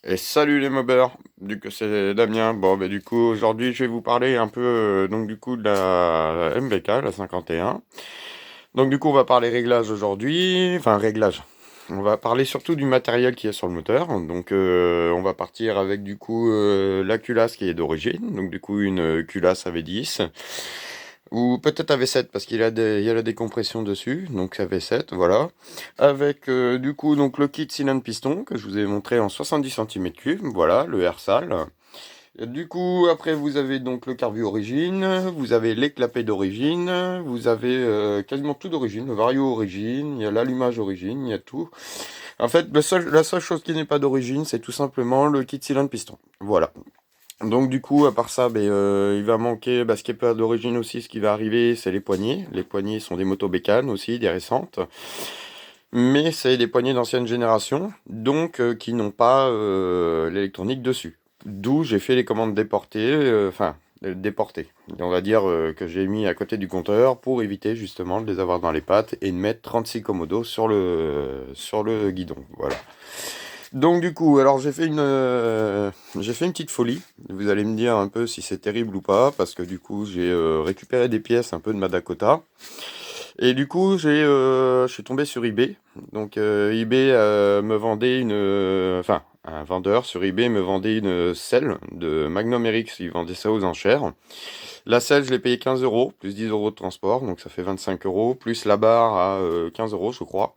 Et salut les mobbers, du coup c'est Damien. Bon du coup aujourd'hui je vais vous parler un peu donc du coup de la MVK, la 51. Donc du coup on va parler réglage aujourd'hui, enfin réglage. On va parler surtout du matériel qui est sur le moteur. Donc on va partir avec du coup la culasse qui est d'origine, donc du coup une culasse AV10. Ou peut-être AV7 parce il y a la décompression dessus, donc AV7, voilà. Avec du coup donc le kit cylindre piston que je vous ai montré en 70 cm3, voilà, le R-Sal. Du coup après vous avez donc le carbu origine, vous avez les clapets d'origine, vous avez quasiment tout d'origine, le vario origine, il y a l'allumage origine, il y a tout. En fait la seule chose qui n'est pas d'origine c'est tout simplement le kit cylindre piston, voilà. Donc du coup, à part ça, il va manquer, ce qui est pas d'origine aussi, ce qui va arriver, c'est les poignées. Les poignées sont des motos bécanes aussi, des récentes. Mais c'est des poignées d'ancienne génération, donc qui n'ont pas l'électronique dessus. D'où j'ai fait les commandes déportées, déportées. On va dire que j'ai mis à côté du compteur pour éviter justement de les avoir dans les pattes et de mettre 36 commodos sur le guidon. Voilà. Donc du coup, alors j'ai fait une petite folie. Vous allez me dire un peu si c'est terrible ou pas, parce que du coup j'ai récupéré des pièces un peu de ma Dakota. Et du coup je suis tombé sur eBay. Donc eBay me vendait un vendeur sur eBay me vendait une selle de Magnum RX. Il vendait ça aux enchères. La selle, je l'ai payé 15 euros, plus 10 euros de transport, donc ça fait 25 euros, plus la barre à 15 euros, je crois.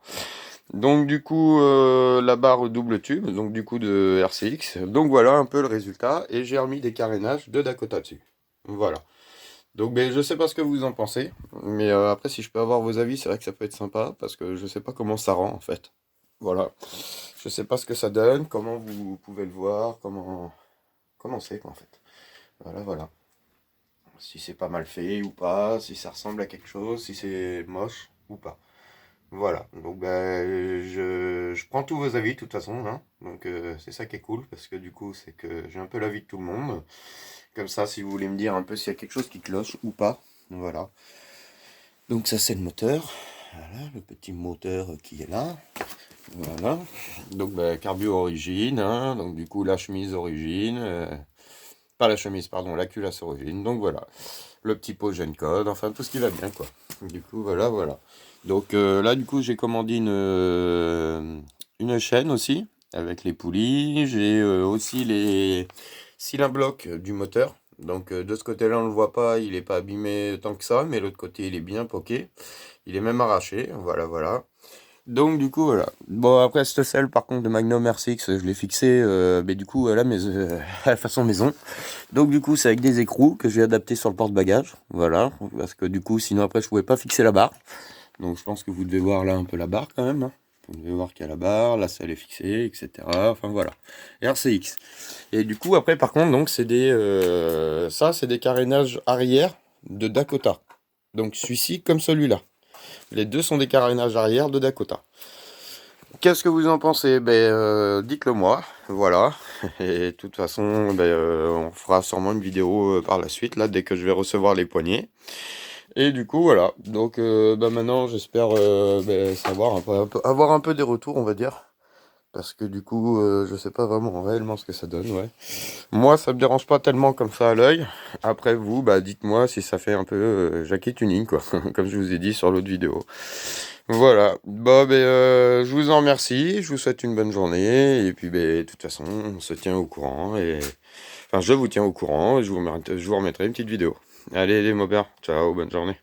Donc du coup, la barre double tube, donc du coup de RCX. Donc voilà un peu le résultat. Et j'ai remis des carénages de Dakota dessus. Voilà. Donc je sais pas ce que vous en pensez. Mais après, si je peux avoir vos avis, c'est vrai que ça peut être sympa. Parce que je sais pas comment ça rend en fait. Voilà. Je sais pas ce que ça donne, comment vous pouvez le voir, comment c'est quoi en fait. Voilà, voilà. Si c'est pas mal fait ou pas, si ça ressemble à quelque chose, si c'est moche ou pas. Voilà, donc je prends tous vos avis de toute façon, hein. Donc c'est ça qui est cool, parce que du coup c'est que j'ai un peu l'avis de tout le monde. Comme ça, si vous voulez me dire un peu s'il y a quelque chose qui cloche ou pas, voilà. Donc ça c'est le moteur, voilà, le petit moteur qui est là, voilà. Donc carbu origine, hein. Donc du coup la chemise origine, pas la chemise, pardon, la culasse origine, donc voilà. Le petit pot gène code, enfin tout ce qui va bien quoi. Du coup voilà voilà. Donc là du coup j'ai commandé une chaîne aussi avec les poulies. J'ai aussi les cylindres blocs du moteur. Donc de ce côté-là on le voit pas, il est pas abîmé tant que ça, mais l'autre côté il est bien poqué. Il est même arraché, voilà voilà. Donc du coup voilà. Bon après cette selle par contre de Magnum RCX, je l'ai fixé mais du coup à la maison, à la façon maison. Donc du coup c'est avec des écrous que j'ai adapté sur le porte-bagages, voilà, parce que du coup sinon après je pouvais pas fixer la barre. Donc je pense que vous devez voir là un peu la barre quand même, hein. Vous devez voir qu'il y a la barre, la selle est fixée, etc. Enfin voilà. RCX. Et du coup après par contre donc ça c'est des carénages arrière de Dakota. Donc celui-ci comme celui-là. Les deux sont des carénages arrière de Dakota. Qu'est-ce que vous en pensez? Dites-le moi, voilà. Et de toute façon, on fera sûrement une vidéo par la suite, là, dès que je vais recevoir les poignées. Et du coup, voilà. Donc, maintenant, j'espère savoir avoir un peu des retours, on va dire. Parce que du coup, je sais pas vraiment réellement ce que ça donne, ouais. Moi, ça me dérange pas tellement comme ça à l'œil. Après, vous, dites-moi si ça fait un peu Jackie Tuning, quoi. Comme je vous ai dit sur l'autre vidéo. Voilà. Je vous en remercie. Je vous souhaite une bonne journée. Et puis, de toute façon, on se tient au courant. Enfin, je vous tiens au courant. Et je vous remettrai une petite vidéo. Allez, les mobbers. Ciao, bonne journée.